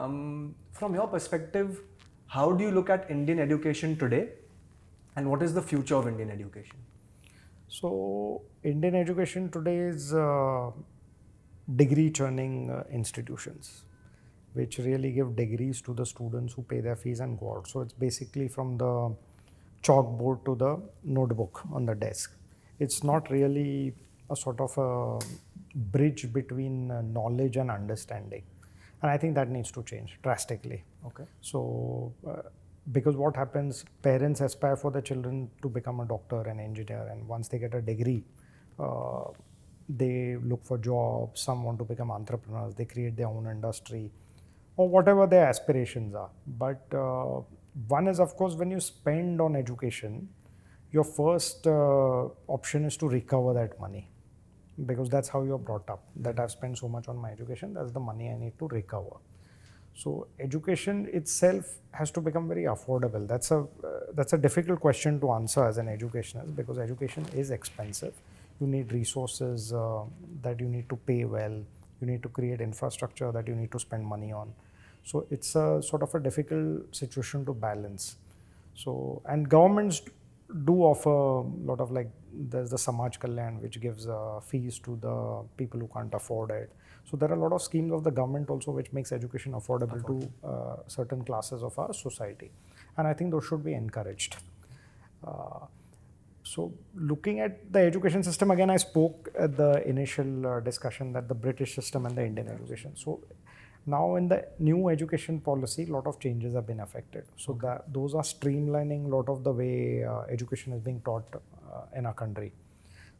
From your perspective, how do you look at Indian education today, and what is the future of Indian education? So, Indian education today is degree churning institutions, which really give degrees to the students who pay their fees and go out. So, it's basically from the chalkboard to the notebook on the desk. It's not really a sort of a bridge between knowledge and understanding. And I think that needs to change drastically. Okay. So, because what happens, parents aspire for their children to become a doctor and engineer, and once they get a degree, they look for jobs. Some want to become entrepreneurs, they create their own industry, or whatever their aspirations are. But one is, of course, when you spend on education, your first option is to recover that money, because that's how you're brought up, that I've spent so much on my education, that's the money I need to recover. So education itself has to become very affordable. That's a difficult question to answer as an educationist, because education is expensive. You need resources that you need to pay well. You need to create infrastructure that you need to spend money on. So it's a sort of a difficult situation to balance. So, and governments do offer a lot of, like, there's the Samaj Kalyan, which gives fees to the people who can't afford it. So there are a lot of schemes of the government also which makes education affordable to certain classes of our society. And I think those should be encouraged. So looking at the education system, again, I spoke at the initial discussion that the British system and the Indian education. So now in the new education policy, a lot of changes have been affected. So those are streamlining a lot of the way education is being taught in our country.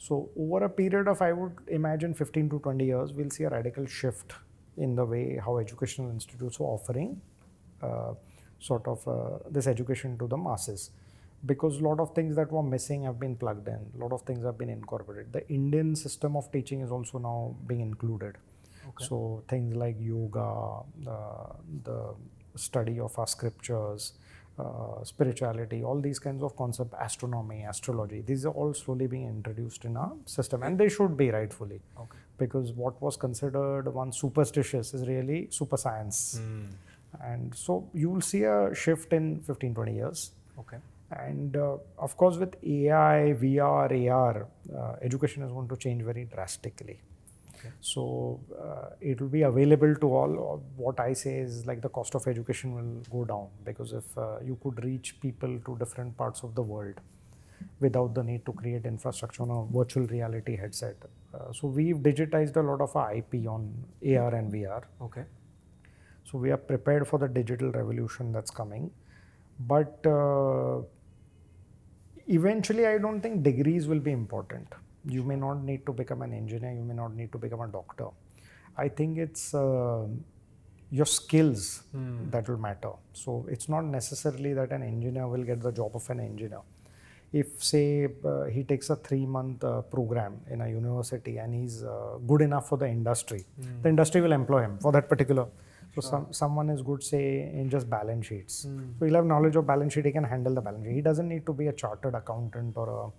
So over a period of, I would imagine, 15 to 20 years, we'll see a radical shift in the way how educational institutes are offering this education to the masses. Because a lot of things that were missing have been plugged in, a lot of things have been incorporated. The Indian system of teaching is also now being included. Okay. So things like yoga, the study of our scriptures, spirituality, all these kinds of concepts, astronomy, astrology, these are all slowly being introduced in our system, and they should be rightfully. Okay. Because what was considered once superstitious is really super science. And so you will see a shift in 15-20 years. Okay. And of course, with AI, VR, AR, education is going to change very drastically. Okay. So it will be available to all. What I say is, like, the cost of education will go down, because if you could reach people to different parts of the world without the need to create infrastructure on a virtual reality headset. So we've digitized a lot of our IP on AR and VR. Okay. So we are prepared for the digital revolution that's coming. But eventually, I don't think degrees will be important. You may not need to become an engineer, you may not need to become a doctor. I think it's your skills that will matter. So it's not necessarily that an engineer will get the job of an engineer. If, say, he takes a 3-month program in a university and he's good enough for the industry will employ him for that particular. So someone is good, say, in just balance sheets. So he'll have knowledge of balance sheet, he can handle the balance sheet. He doesn't need to be a chartered accountant or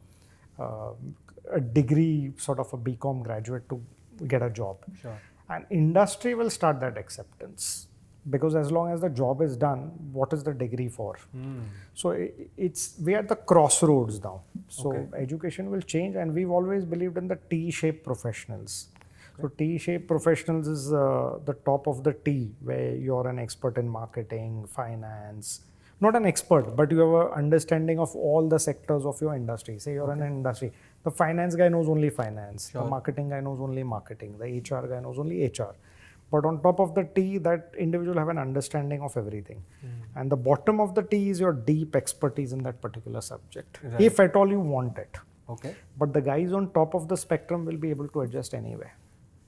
a degree, sort of a BCom graduate, to get a job. Sure. And industry will start that acceptance, because as long as the job is done, what is the degree for? So we're at the crossroads now. So education will change, and we've always believed in the T-shaped professionals. So T-shaped professionals is the top of the T, where you're an expert in marketing, finance. Not an expert, but you have an understanding of all the sectors of your industry. Say you're in an industry. The finance guy knows only finance. Sure. The marketing guy knows only marketing. The HR guy knows only HR. But on top of the T, that individual have an understanding of everything. And the bottom of the T is your deep expertise in that particular subject. Right. If at all you want it. Okay. But the guys on top of the spectrum will be able to adjust anyway.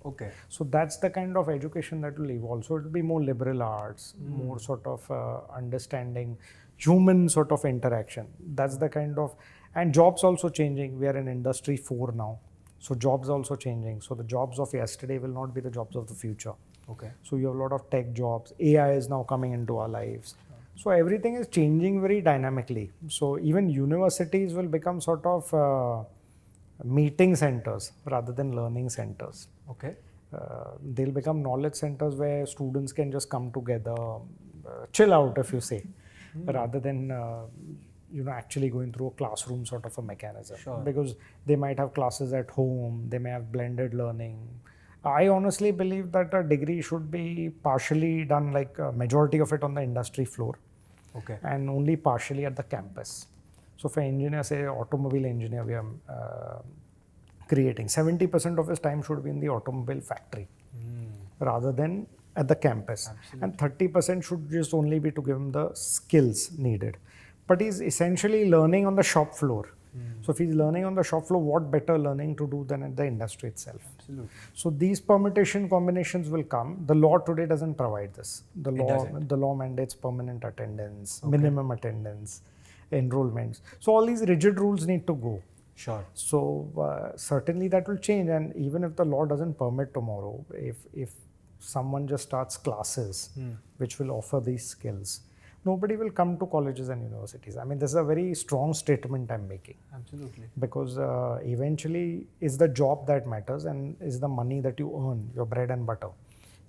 Okay. So that's the kind of education that will evolve. So it will be more liberal arts, more sort of understanding, human sort of interaction. That's the kind of, and jobs also changing. We are in industry 4 now. So jobs also changing. So the jobs of yesterday will not be the jobs of the future. Okay. So you have a lot of tech jobs. AI is now coming into our lives. So everything is changing very dynamically. So even universities will become sort of meeting centers rather than learning centers. Okay. They'll become knowledge centers where students can just come together, chill out, if you say, rather than actually going through a classroom sort of a mechanism. Sure. Because they might have classes at home, they may have blended learning. I honestly believe that a degree should be partially done, like a majority of it on the industry floor, Okay. and only partially at the campus. So for engineer, say automobile engineer, we are creating 70% of his time should be in the automobile factory rather than at the campus. Absolutely. And 30% should just only be to give him the skills needed. But he's essentially learning on the shop floor. So if he's learning on the shop floor, what better learning to do than at the industry itself? Absolutely. So these permutation combinations will come. The law today doesn't provide this. The law mandates permanent attendance, minimum attendance, enrollments. So all these rigid rules need to go. Sure. So certainly that will change. And even if the law doesn't permit tomorrow, if someone just starts classes which will offer these skills, nobody will come to colleges and universities. I mean, this is a very strong statement I'm making. Absolutely. Because eventually it's the job that matters and is the money that you earn, your bread and butter.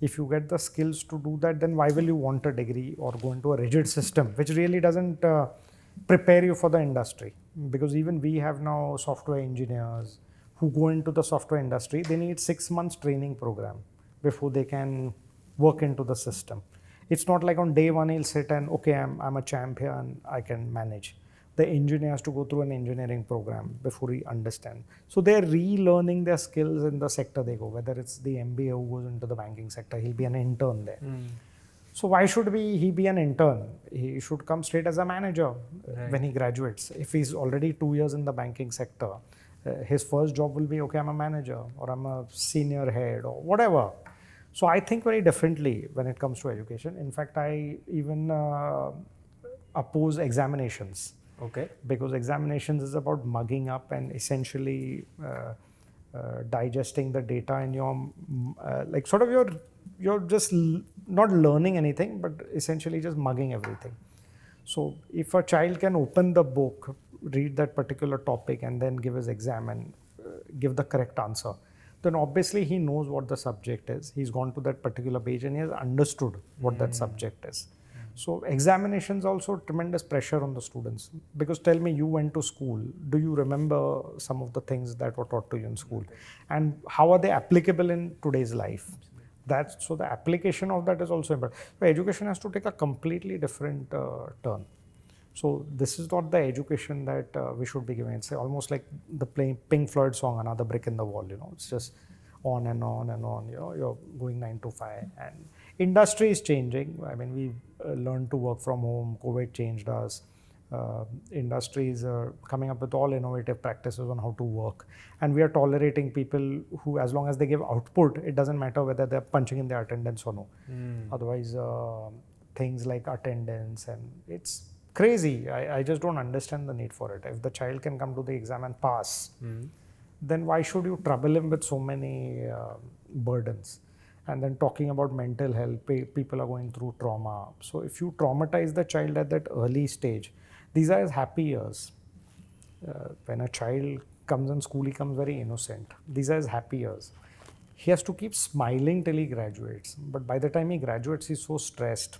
If you get the skills to do that, then why will you want a degree or go into a rigid system which really doesn't prepare you for the industry? Because even we have now software engineers who go into the software industry, they need 6 months training program before they can work into the system. It's not like on day one he'll sit and, okay, I'm a champ here and I can manage. The engineer has to go through an engineering program before he understands. So they're relearning their skills in the sector they go. Whether it's the MBA who goes into the banking sector, he'll be an intern there. So why should he be an intern? He should come straight as a manager when he graduates. If he's already 2 years in the banking sector, his first job will be, okay, I'm a manager or I'm a senior head or whatever. So I think very differently when it comes to education. In fact, I even oppose examinations. Okay. Because examinations is about mugging up and essentially digesting the data in your, like sort of you're just not learning anything, but essentially just mugging everything. So if a child can open the book, read that particular topic and then give his exam and give the correct answer, then obviously he knows what the subject is. He's gone to that particular page and he has understood what that subject is. So examinations also tremendous pressure on the students. Because tell me, you went to school. Do you remember some of the things that were taught to you in school? And how are they applicable in today's life? So the application of that is also important. So education has to take a completely different turn. So this is not the education that we should be giving. It's almost like the Pink Floyd song, Another Brick in the Wall. It's just on and on and on. You're going 9 to 5, and industry is changing. I mean, we learned to work from home. COVID changed us. Industries are coming up with all innovative practices on how to work, and we are tolerating people who, as long as they give output, it doesn't matter whether they're punching in their attendance or no. Otherwise, things like attendance, and it's crazy. I just don't understand the need for it. If the child can come to the exam and pass, then why should you trouble him with so many burdens? And then talking about mental health, people are going through trauma. So if you traumatize the child at that early stage, these are his happy years. When a child comes in school, he comes very innocent. These are his happy years. He has to keep smiling till he graduates. But by the time he graduates, he's so stressed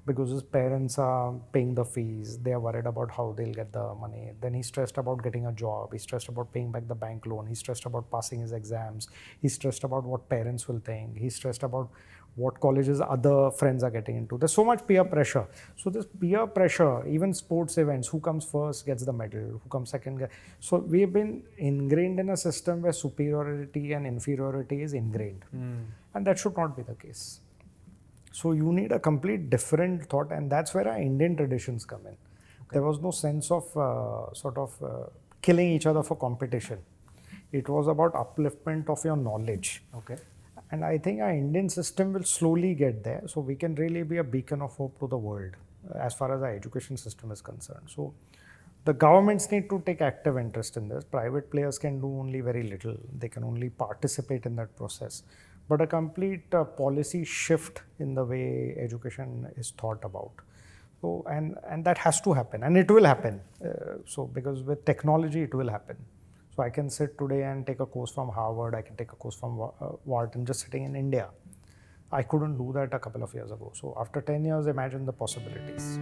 because his parents are paying the fees. They are worried about how they'll get the money. Then he's stressed about getting a job. He's stressed about paying back the bank loan. He's stressed about passing his exams. He's stressed about what parents will think. He's stressed about what colleges other friends are getting into. There's so much peer pressure. So this peer pressure, even sports events, who comes first gets the medal, who comes second. So we've been ingrained in a system where superiority and inferiority is ingrained. And that should not be the case. So you need a complete different thought, and that's where our Indian traditions come in. Okay. There was no sense of killing each other for competition. It was about upliftment of your knowledge. Okay. And I think our Indian system will slowly get there, so we can really be a beacon of hope to the world as far as our education system is concerned. So the governments need to take active interest in this. Private players can do only very little. They can only participate in that process. But a complete policy shift in the way education is thought about. So, and that has to happen, and it will happen. So because with technology, it will happen. So I can sit today and take a course from Harvard, I can take a course from Wharton just sitting in India. I couldn't do that a couple of years ago. So after 10 years, imagine the possibilities.